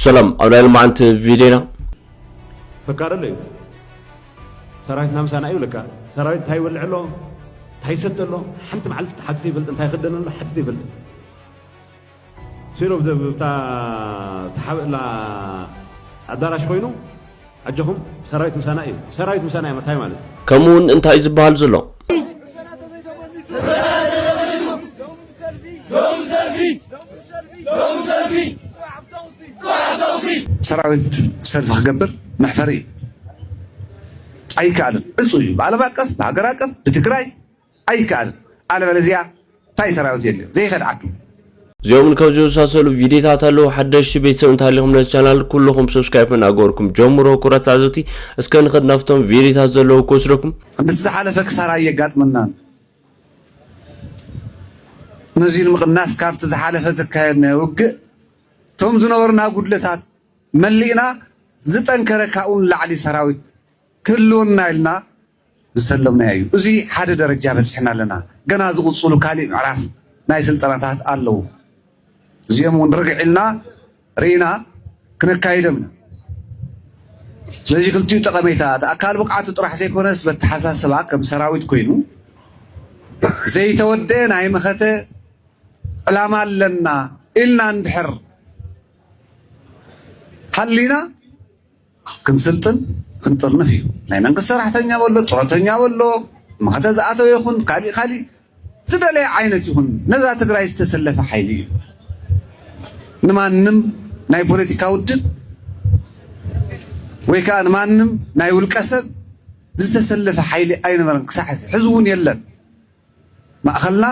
سلام أولاد المعنت فيديونا فكر لي سرايت نام سنة أيولك سرايت هاي والعلو هاي ست له حنت معلت حد يبلد أنت هيخدنا له حد يبلد سيرو بتاع تحاول لا أدارش خوينو أجهم سرايت مسانة ما تاي مالت كمون أنت عايز بهالزلو سراويت سلف خجبر محفري أي كائن الصيب على باقف بعقراقف بتقراي أي كائن على بلزيا تاي سراويت يلي زي خدعته زيوم الكوزو ساسولو فيديو تاتلو حدش بيسون تاليهم للشانل كلهم سبسكرايب ناغوركم جمرو كرات عزوتي اسكن خد نفتم فيديو تازلو كوسركم بس حالفك سرا يقاطمنا نزيل مقناس كافت زحالفه زكاينا وق توم زنورنا غدلتات ملينا زطنكركاون لعلي سراويت كلنا إلنا زسلمنا يو ازي حد درجه بصحنا لنا غنا زقصلو كالي معرف ناي سلطناتات الله زيهم ونرجعلنا رينا كنكايدمنا ስለዚህ ክልቲኡ ጠቀሜታት አካል ብቃቱ ጥራሕ ዘይኮነስ በተሓሳስባ ከም ሰራዊት ኮይኑ ዘይተወደ ናይ መኸተ ዕላማ ኣለና ኢልና እንድሕር حلينا كنسلطن كنطرنف እዩ ናይ መንግስት ሰራሕተኛ ወሎ ጥረተኛ ወሎ ማኸተ ዝኣተው ይኹን ካሊ ዝደለየ ዓይነት ይኹን ነዛ ትግራይ ዝተሰለፈ ሓይሊ እዩ ንማንም ናይ ፖለቲካ ውድብ ወይ ከዓ ንማንም ናይ ውልቀ ሰብ ዝተሰለፈ ሓይሊ ኣይነበረን ክሳዕ ሕዚ እውን የለን ማእኸልና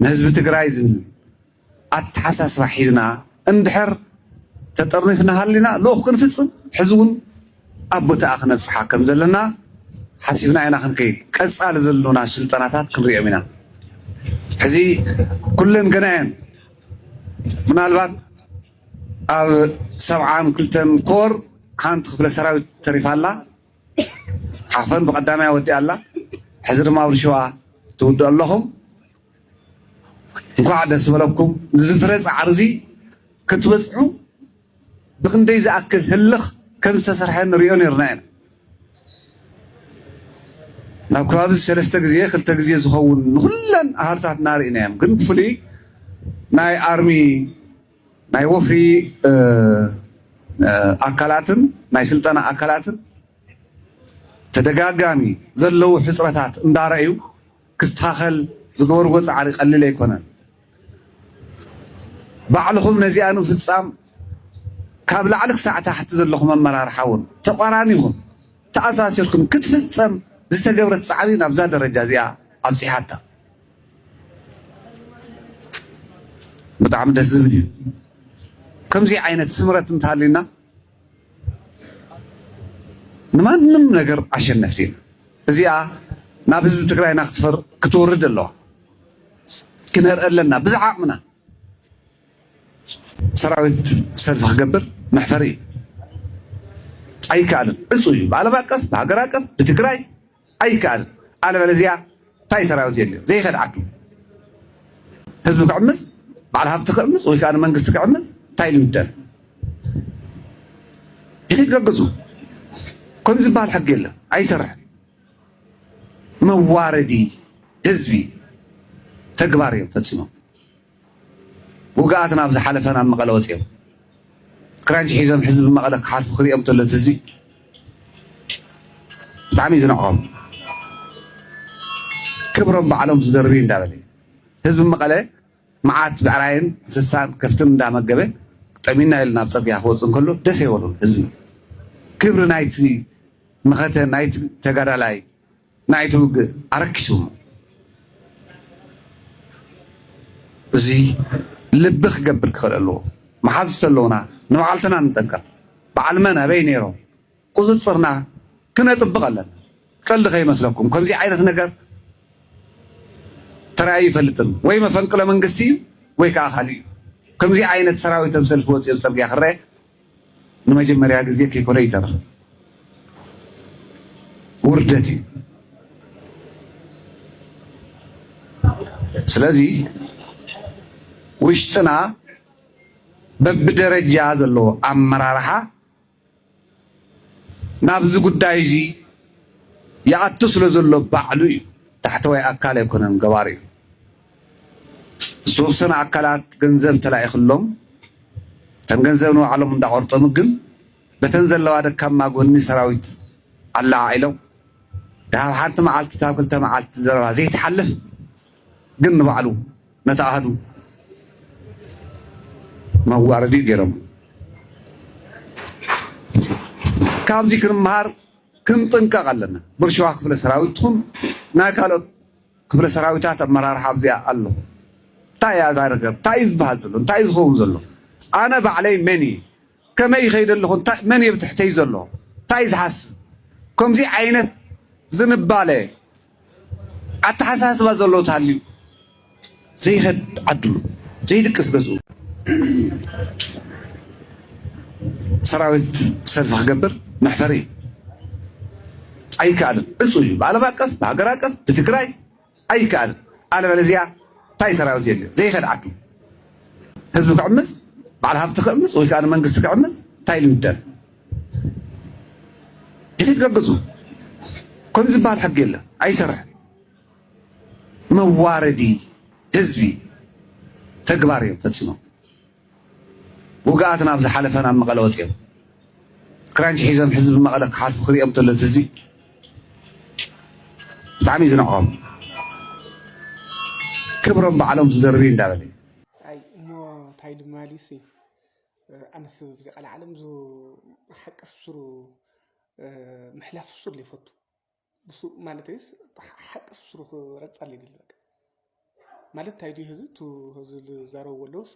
ንህዝቢ ትግራይ ዝብል ኣተሓሳስባ ሒዝና እንድሕር تطرنفنا هالنا لو كنفصم حزون ابوتا اخنبصح كم زلنا حسبنا اينا خنكيد قصال زلونا سلطناتات كنريامنا حزي كلن غناين منالبات اب سبعان كلتن كور كانت خفل سراويت تريفالا حفن بقدامي ودي الله حزر ما ورشوا تود اللهم انكو عدس بلكم زفرز عرزي كتبصحوا بخندي زأكل هلخ كم تسرحين ريون يرنين ناكواب السلسة جزية خلت جزية زخون كلن أهرتات نار إنام كن فلي ناي أرمي ناي وفري أكلاتن ناي سلطنة أكلاتن تدقاقامي زلو حسرتات اندار أيو كستاخل زقور وز عريق اللي ليكونا بعلهم نزيانو في الصام كابل عليك ساعة حتى زلهم مرار حاول تقارانيهم تأساسيركم كتفتصم زتجبرت صعبين أبزاد الرجازية أمسي حتى بتعمل الزبدي كم زي عينة سمرة متهالينا ما نم نقر عشان نفتين زيا نابز تقرأي نختفر كتورد الله كنر لنا بزعقنا سراويت سلف خجبر محفري أي كائن الصيب على باقف بعقراقف بتقراي أي كائن على بلزيا تاي سراويت يلي زي خدعته حزبك عمس بعد هفتك عمس وهي كان منقصتك عمس تاي اللي ودان هيك قصو كم زبال حق يلا أي سرح مواردي حزبي تقباري فتسمه وقعتنا بز حلفنا مقاله وصيو كرانج حزب مقاله حرف خريم تلت زي تعمي زنقهم كبرهم بعلم زربين دابلي حزب مقاله معات بعراين سسان كفتن دا مغبه طمينا لنا بصريا خوصن كله دس يولون حزب كبر نايتي مخته نايت تغرالاي نايتو اركشوم بزي لبخ قبل خلالو ما حاسس لونا نوعلتنا نتنكر بعلمنا بينيرو قصد صرنا كنا طبقنا قال لي مسلكم كم زي عينة نقر ترى أي فلتن وي ما فنقل منقستي وي كأخالي كم زي عينة سراوي تمثل فوز يلتر يا خري نما جمع رياض زي كي كوليتر وردتي سلازي وشتنا በብደረጃ ዘሎ አመራርሓ ናብዚ ጉዳይ እዚ ይኣቱ ስለ ዘሎ ባዕሉ እዩ ታሕተዋይ ኣካል ኣይኮነን ገባሪ እዩ ዝተወሰነ ኣካላት ገንዘብ ተላኢኽሎም ተን ገንዘብ ንባዕሎም እንዳቆርጦም ግን በተን ዘለዋ ደካማ ጎኒ ሰራዊት ኣላዓኢሎም ካብ ሓንቲ መዓልቲ ካብ ክልተ መዓልቲ ዘረባ ዘይተሓልፍ ግን ንባዕሉ ነታ ኣሃዱ መዋረዲ ገይሮም ካብዚ ክንምሃር ክንጥንቀቕ ኣለና ብርሸዋ ክፍለ ሰራዊት ትኹን ናይ ካልኦት ክፍለ ሰራዊታት ኣመራርሓ ኣብዚኣ ኣሎ እንታይ እያ እዛ ነገር እንታይ እዩ ዝበሃል ዘሎ እንታይ እዩ ዝኸውን ዘሎ ኣነ ባዕለይ መን እየ ከመይ ይኸይድ ኣለኹ መን እየ ብትሕተይ ዘሎ እንታይ እዩ ዝሓስብ ከምዚ ዓይነት ዝንባለ ኣተሓሳስባ ዘሎ ተሃልዩ ዘይኸድ ዓድሉ ዘይድቅስ ገዝኡ ሰራዊት ሰልፊ ክገብር መሕፈሪ ኣይከኣልን እፁ እዩ ብዓለም ኣቀፍ ብሃገር ኣቀፍ ብትግራይ ኣይከኣልን ኣለበለዚያ እንታይ ሰራዊት የድልዮ ዘይኸድ ዓዱ ህዝቢ ክዕምፅ በዓል ሃብቲ ክዕምፅ ወይ ከዓ መንግስቲ ክዕምፅ እንታይ ኢሉ ይደል ይክገግፁ ከምዚ ዝበሃል ሕጊ የለን ኣይሰርሕ መዋረዲ ህዝቢ ተግባር እዮም ፈፂሞም ውግኣትና ብዝሓለፈ ናብ መቐለ ወፂኦም ክራንቺ ሒዞም ህዝቢ መቐለ ክሓልፉ ክሪኦም ተሎት ህዝቢ ብጣዕሚ እዩ ዝነዕቆም ክብሮም ባዕሎም ዝደርብ እንዳበለ ኣይ እሞ እንታይ ድማሊሲ ኣነስ ብዚ ቃል ዓለም ዞ ሓቀስ ብስሩ ምሕላፍ ብስሩ ዘይፈቱ ብሱ ማለት እዩስ ሓቀስ ብስሩ ክረፃል ይድል በቃ ማለት እንታይ ድዩ ህዝቢ ቱ ህዝቢ ዝዛረብዎ ኣለውስ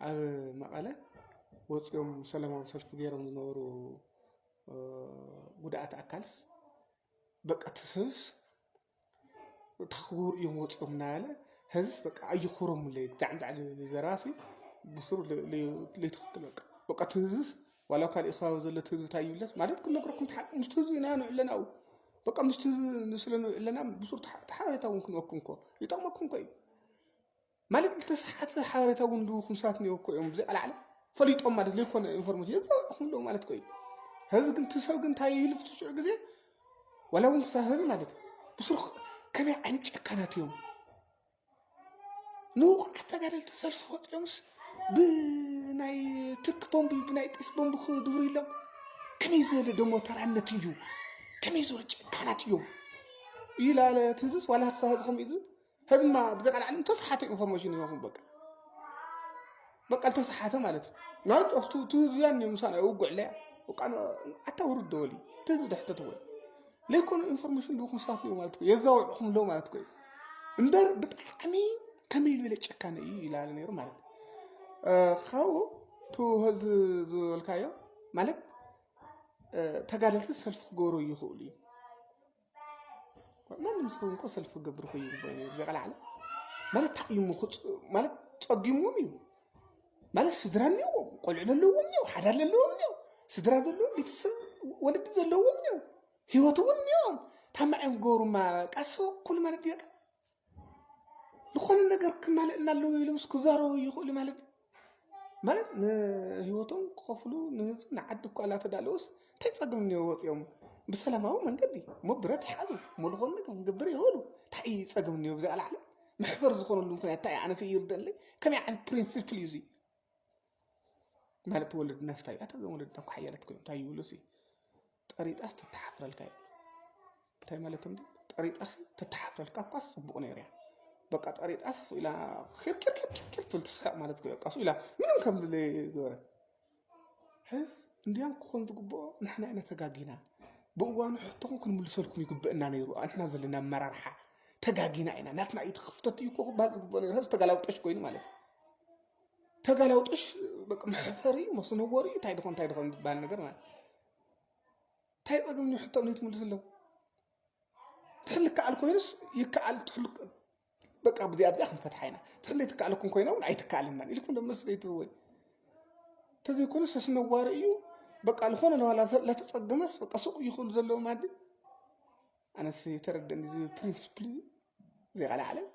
ኣብ መቐለ ወፂኦም ሰላማዊ ሰልፊ ገይሮም ዝነበሩ ጉድኣት ኣካልስ በቃ ትሰብስ ተኽቡር እዮም ወፂኦም እናበለ ህዝብ በቃ ኣይኽሮም ለይ ዳዕዳዕ ዘራሲ ብስሩ ለይትኽክል በቃ ትህዝስ ዋላ ካልእ ከባቢ ዘሎ ትህዝብ እንታይ ይብለስ ማለት ክነግረኩም ተሓቂ ምስቲ ህዝቢ ኢና ንውዕለና ው በቃ ምስቲ ንስለ ንውዕለና ብስሩ ተሓበሬታ እውን ክንወኩም ኮ ይጠቕመኩም ኮ እዩ ማለት ዝተሰሓተ ሓበሬታ እውን ልውኩም ሰባት እኒአው ኮ እዮም ብዘይ ቃል ፈሊጦም ማለት ዘይኮነ ኢንፎርሜሽን የዘረኹም ለው ማለት ኮ እዩ ህዝቢ ግን ትሰብ ግን እንታይ ይህልፍ ትሽዑ ግዜ ዋላ እውን ክሳብ ህዝቢ ማለት ብስሩ ከመይ ዓይነት ጨካናት እዮም ንውቃዕ ተጋደልቲ ሰልፊ ወፂኦምስ ብናይ ትክ ቦምቢ ብናይ ጢስ ቦምቢ ክድብሩ ኢሎም ከመይ ዝበለ ደሞ ተራነት እዩ ከመይ ዝበለ ጨካናት እዮም ኢላለ ትህዝስ ዋላ ክሳብ ህዝቢ ከምኡ እዩ ህዝማ ብዘቃል ዓለም ተሰሓተ ኢንፎርሜሽን ይሆን በቃ ተሰሓተ ማለት ማለት ኦፍቱ ትህዝያን ምሳና ውጉዕ ለያ በቃ ኣታውርድ ደወሊ ትህዝ ደሕተት ወይ ለይኮነ ኢንፎርሜሽን ልውኩም ሰባት እዩ ማለት የዛውዕኹም ለው ማለት ኮ እምበር ብጣዕሚ ከመይ ዝበለ ጨካነ እዩ ኢላለ ነይሩ ማለት ካብኡ ቱ ህዝ ዝበልካዮ ማለት ተጋደልቲ ሰልፊ ክገብሩ ይኽእሉ እዩ ማንም ሰው እንኳ ሰልፊ ክገብር ኮ ይግባእ ነይሩ ዘቃል ዓለም ማለት እንታይ እዩ ማለት ፀጊሞም እዩ ማለት ስድራ እኒአዎም ቆልዑ ዘለዎም እኒአው ሓዳር ዘለዎም እኒአው ስድራ ዘለዎም ቤተሰብ ወለዲ ዘለዎም እኒአው ህይወት እውን እኒአዎም ታማዕዮም ክገብሩማ ቃሶ ኩሉ ማለት ድያ ዝኾነ ነገር ክማልእና ኣለዉ ኢሎም ክዛረቡ ይኽእሉ ማለት ማለት ንህይወቶም ክኸፍሉ ንህዝቢ ንዓዲ እኳ እናተዳለውስ እንታይ ፀገም እኒኦ ወፂኦም ብሰላማዊ መንገዲ እሞ ብረት ይሓዙ እሞ ዝኾነ ነገር ክንገብር ይኽእሉ እንታይ ፀገም እኒኦ ብዘይ ቃል ዓለም ምሕበር ዝኾነሉ ምክንያት እንታይ ኣነስ ይርደአለይ ከመይ ዓይነት ፕሪንሲፕል እዩ ማለት ወለድና ስታይ ኣታ ወለድና እኳ ሓያለት ኮይኖም እንታይ ይብሉ ጠሪጣስ ተተሓፍረልካ እዩ እንታይ ማለት እንዲ ጠሪጣስ ተተሓፍረልካ እኳ ፅቡቕ ነይሩ እያ በቃ ጠሪጣስ ኢላ ኪርኪር ትልትስሐቅ ማለት ኮ በቃ ኢላ ምንም ከም ዝገበረ ሕዝ እንዲያም ክኾን ዝግብኦ ንሕና ኢና ተጋጊና ብእዋኑ ሕቶኹም ክንምልሰልኩም ይግብአና ነይሩ ንሕና ዘለና ኣመራርሓ ተጋጊና ኢና ናትና ኢቲ ክፍተት እዩ ኮ ክበሃል ዝግብኦ ነይሩ ሕዝ ተጋላውጠሽ ኮይኑ ማለት ተጋላውጠሽ በቃ መሕፈሪ መስነወሪ እንታይ ድኾን ዝበሃል ነገር ማለት እንታይ ፀገም እዩ ሕቶም ነይትምልስ ኣለዉ ትሕሊ ከኣል ኮይኑስ ይከኣል ትሕሊ በቃ ብዚኣ ክንፈትሓ ኢና ትሕሊ ትከኣለኩም ኮይኖም ኣይትከኣልና ኢልኩም ደመስለይት ወይ ተዘይኮነ ሰስነዋሪ እዩ በቃ ዝኾነ ነዋላ ለተፀገመስ በቃ ሱቅ ይኽእሉ ዘለዎም ማዲ ኣነስ ተረድአኒ እዚ ፕሪንስፕል ዘይቃል ዓለም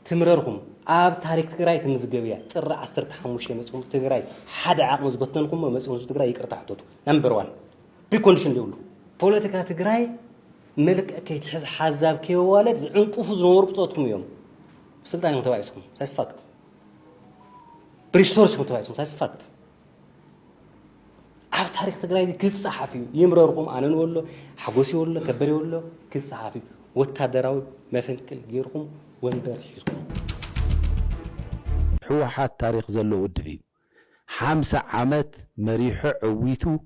تمررهم أب تاريخ تجري تمزجبيا ترى عصرت حموش مسؤول تجري حد عقل مزبطنكم مسؤول تجري يقرأ تحته نمبر 1 بريكونديشن ديولو بوليتيكا تجري ملك كي تحس حزاب كي والد عنقو في زنور بتوتكم يوم سلطان متواعيسكم ساس فاكت بريستورس متواعيسكم ساس فاكت أب تاريخ تجري كل صحفي يمرركم أنا نقول له حبوسي يقول له كبري يقول له كل صحفي وتهدراوي ما فنكل غيركم وانبر حيزكم حوحات تاريخ زلو ودفي 50 عامات مريحو عويتو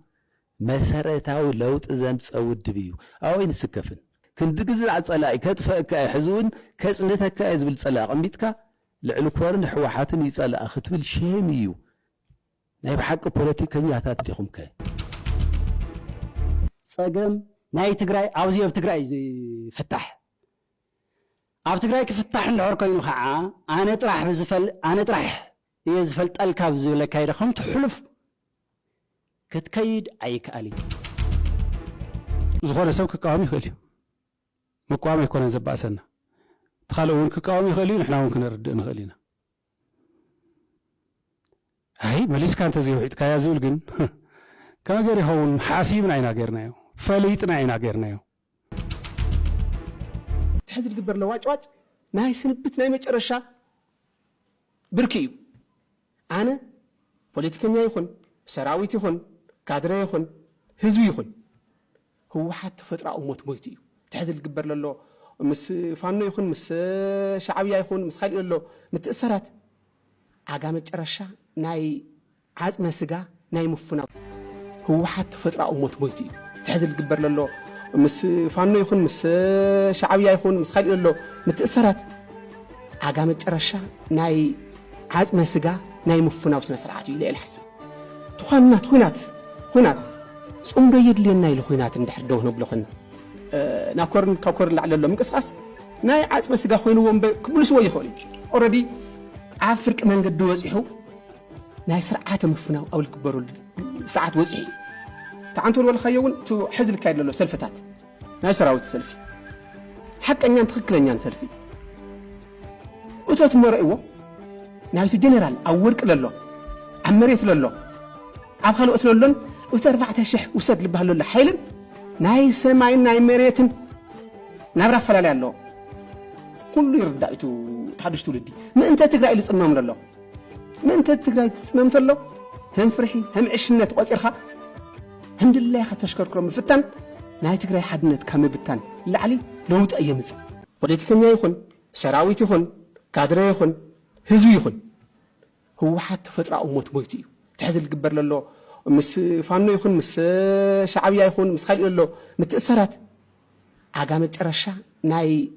مسارتاوي لوط زمص ودبيو او ينسكفن كندغز عصلاي كتفك حزون كصنتك ازبل صلاق امبيتكا لعل كورن حوحاتن يصلا ختبل شيميو ناي بحق بوليتيكانياتات ديخم كاي صقم ناي تግራይ አውዚ ኣብ ትግራይ ፍታሕ ኣብ ትግራይ ክፍታሕ እንድሕር ኮይኑ ከዓ ኣነ ጥራሕ ዝፈልጠልካ ብዝብለካ ይደኹም ትሕልፍ ክትከይድ ኣይከኣልን ዝኾነ ሰብ ክቃወም ይኽእል እዩ መቃወም ኣይኮነን ዘባእሰና ተኻልእ እውን ክቃወም ይኽእል እዩ ንሕና እውን ክንርድእ ንኽእል ኢና ኣይ መሊስካ እንተዘይውሒጥካያ ዝብል ግን ከመገር ይኸውን ሓሲብና ኢና ጌርናዮ ፈሊጥና ኢና ጌርናዮ تحز الجبر لواج ناي سنبت ناي مجرشة بركيو أنا بوليتيكنيا يخون سراويتي يخون كادري يخون هزوي يخون هو حتى فترة أموت مويتي تحز الجبر لله مس فانو يخون مس شعبية يخون مس خالي لله متأثرات عجام مجرشة ناي عز مسجا ناي مفنا هو حتى فترة أموت مويتي تحز الجبر لله مس فانو يخون مس شعبية يخون مس خالي له متأثرات عجام مجرشة ناي عز مسجا ناي مفنا وسنا سرعتي إلى الحسن تخانات خنات صمر يدلي ناي الخنات ندحر دوه نبلو خن ناكورن كاكور على الله مقصاص ناي عز مسجا خوينو كل شوي يخولي already عفرك من قد وزحو ناي سرعات مفنا أو الكبروا ساعات وزحي تعنتوا ولا خيون تو حزل كايد له سلفتات ناي سراوت السلفي حق أن ينتخك لن ينسلفي وتوت مرئيوه ناي جنرال أو ورك لله عمريت لله عم خلو أتلولن وترفعت الشح وسد لبها لله حيلن ناي سماين ناي مريتن نبرا فلالي الله كله يرد دايتو تحدش تولدي ما أنت تقرأ اللي تصمم لله ما أنت تقرأ تصممت له هم فرحي هم عشنا تقصيرها الحمد لله خدتشكركم الفتن ناي تقرأ حدنت كم بتن لعلي لو تأيمز بوليتيكنيا يخون سراويت يخون كادري يخون هزوي يخون هو حتى فترة أموت مويتي تحز الجبر لله مس فانو يخون مس شعبية يخون مس خالي له متأثرات عجام مجرشة ناي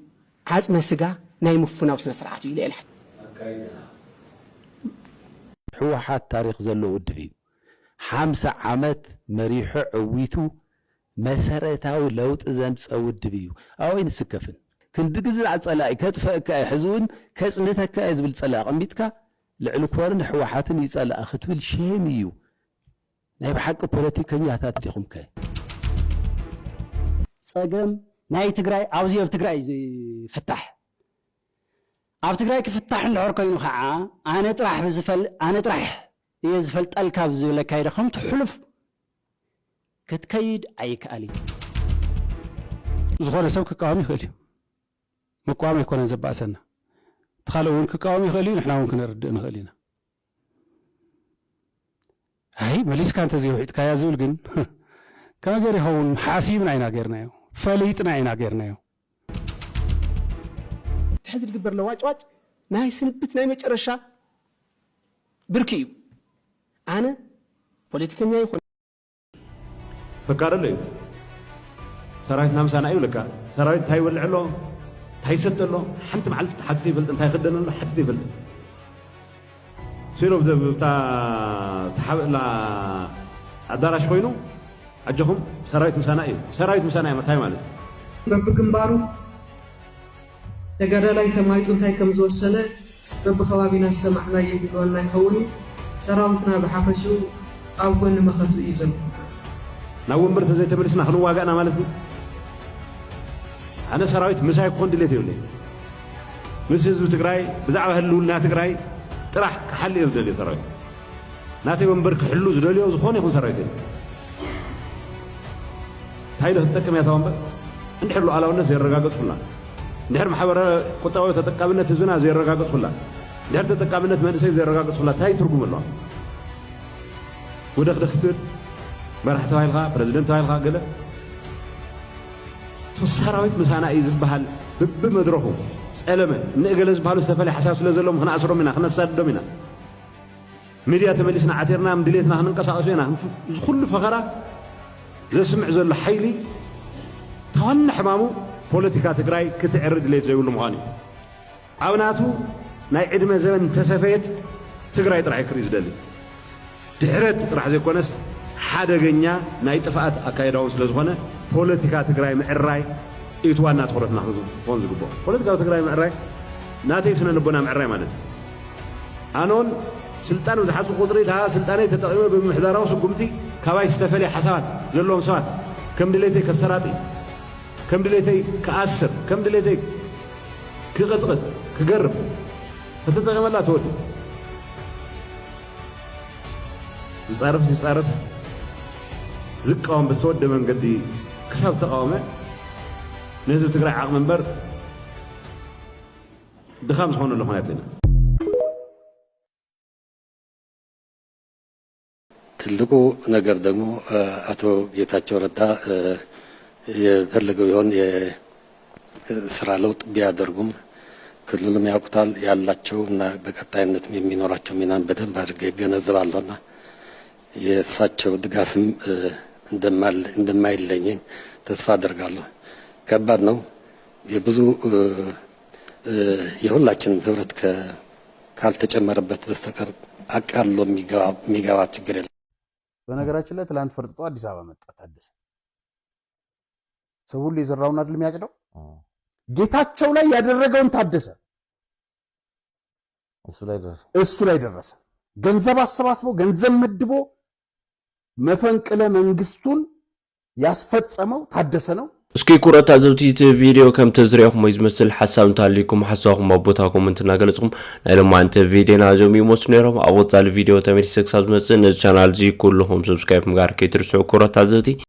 عز مسجا ناي مفنا وسنا سرعتي إلى الحد حوحات تاريخ زلو ودفي 50 عامات مريحو عويتو مسارتاوي لوط زمص ودبيو او ينسكفن كندغز عصلاي كتفك حزون كصنتك ازبل صلاق امبيتكا لعل كورن حوحاتن يصلا ختبل شيميو ناي بحق بوليتيكانياتات ديخم كاي صقم ناي تግራይ አውዚ ኣብ ትግራይ ፍታሕ ኣብ ትግራይ ክፍታሕ እንድሕር ኮይኑ ከዓ ኣነ ጥራሕ يزفلطلك بزبلك يدخم تحلف كتكيد أيكالي ዝኾነ ሰብ ክቃወም ይኽእል እዩ መቃወም ኣይኮነን ዘባእሰና ተኻልእ እውን ክቃወም ይኽእል እዩ ንሕና እውን ክንርድእ ንኽእል ኢና ኣይ መሊስካ እንተዘይውሒጥካያ ዝብል ግን ከመገር ይኸውን ሓሲብና ኢና ጌርናዮ ፈሊጥና ኢና ጌርናዮ تحز الجبر لواج ناي سنبت ناي مجرشة بركيو أنا بوليتيكنيا يخون فكر لي سرايت نام سنة أيولك سرايت هاي ولعلو هاي ستلو حنت معلت حد يبلد انت هيخدنا له حد يبلد سيرو بتاع تحاول لا أدارش خوينو أجهم سرايت مسانا أيوة متى مالت رب جنبارو تجرى لا يتمايتون هاي كم زوج سنة رب خوابنا سمعنا يبيقولنا يكوني سراوتنا بحفشو أو كنا ما خدوا إيزن. ناوم مرت زي تمرسنا خلوا واقعنا مالتني. أنا سراوت مساي كون دليتي ولا. ምስ ህዝቢ ትግራይ ብዛዕባ ህልውና ትግራይ ጥራሕ ክሓሊ ዝደልዮ ሰራዊት ናተይ ወንበር ክሕሉ ዝደልዮ ዝኾነ ይኹን ሰራዊት እዩ ታይዶ ተጠቀም ያታ ወንበር እንድሕር ሉዓላውነት ዘይረጋገፅኩላ እንድሕር ማሕበረ ቁጠባዊ ተጠቃምነት ህዝብና ዘይረጋገፅኩላ እንድሕር ተጠቃምነት መንእሰይ ዘይረጋገፅኩላ ታይ ትርጉም ኣለዋ ወደኽደኽ ክትብል መራሒ ተባሂልካ ፕረዚደንት ተባሂልካ ገለ ሰራዊት ምሳና እዩ ዝበሃል ብመድረኹ ፀለመ ንእገለ ዝበሃሉ ዝተፈለየ ሓሳብ ስለ ዘለዎም ክነኣስሮም ኢና ክነሳድዶም ኢና ሚድያ ተመሊስና ዓቴርና ምድሌትና ክንንቀሳቀሱ ኢና ዝኩሉ ፈኸራ ዘስምዕ ዘሎ ሓይሊ ተዋና ሕማሙ ፖለቲካ ትግራይ ክትዕሪ ድሌት ዘይብሉ ምዃኑ እዩ ኣብናቱ ናይ ዕድመ ዘመን ተሰፈየት ትግራይ ጥራሕ ክርኢ ዝደሊ ድሕረት ጥራሕ ዘይኮነስ ሓደገኛ ናይ ጥፍኣት ኣካይዳውን ስለ ዝኾነ ፖለቲካ ትግራይ ምዕራይ እቲ ዋና ትኹረትና ክኾን ዝግብኦ ፖለቲካ ትግራይ ምዕራይ ናተይ ስነ ልቦና ምዕራይ ማለት እዩ ኣኖን ስልጣን ብዝሓፁ ቁፅሪ እታ ስልጣነይ ተጠቒመ ብምሕዳራዊ ስጉምቲ ካባይ ዝተፈለየ ሓሳባት ዘለዎም ሰባት ከም ድሌተይ ከሰራጢ ከም ድሌተይ ክኣስር ከም ድሌተይ ክቕጥቅጥ ክገርፍ ከተጠቐመላ ትወዲ ዝፃረፍ ሲፃረፍ ዝቃወም ብዝተወደ መንገዲ ክሳብ ተቃወመ ንህዝቢ ትግራይ ዓቕሚ እምበር ድኻም ዝኾነሉ ምክንያት ኢና ትልቁ ነገር ደግሞ አቶ ጌታቸው ረዳ የፈለገው ይሆን የስራ ለውጥ ቢያደርጉም ክልሉም ያውቁታል ያላቸው እና በቀጣይነት የሚኖራቸው ሚናን በደንብ አድርገው ይገነዘባሉና የእሳቸው ድጋፍም እንደማይለኝ ተስፋ አደርጋለሁ። ከባድ ነው። የብዙ የሁላችንም ህብረት ካልተጨመረበት በስተቀር አቃሎ የሚገባ ችግር የለም። በነገራችን ላይ ትላንት ፈርጥጦ አዲስ አበባ መጣ ታደሰ። ሰው ሁሉ የዘራውን አይደል የሚያጭደው? ጌታቸው ላይ ያደረገውን ታደሰ እሱ ላይ ደረሰ። ገንዘብ አሰባስቦ ገንዘብ መድቦ መፈንቅለ መንግስቱን ያስፈጸመው ታደሰ ነው። እስኪ ኩረት አዘውቲት ቪዲዮ ከም ተዝሪያኩም ይዝመስል ሐሳብ እንታሊኩም ሐሳብኩም አቦታኩም እንትናገለጽኩም ናይለም አንተ ቪዲዮ ናዞም ይመስነሮም አወጣል ቪዲዮ ተመሪሰክሳዝ መጽ ነዝ ቻናል ዚ ኩልኩም ሰብስክራይብ ጋር ከትርሱ ኩረት አዘውቲ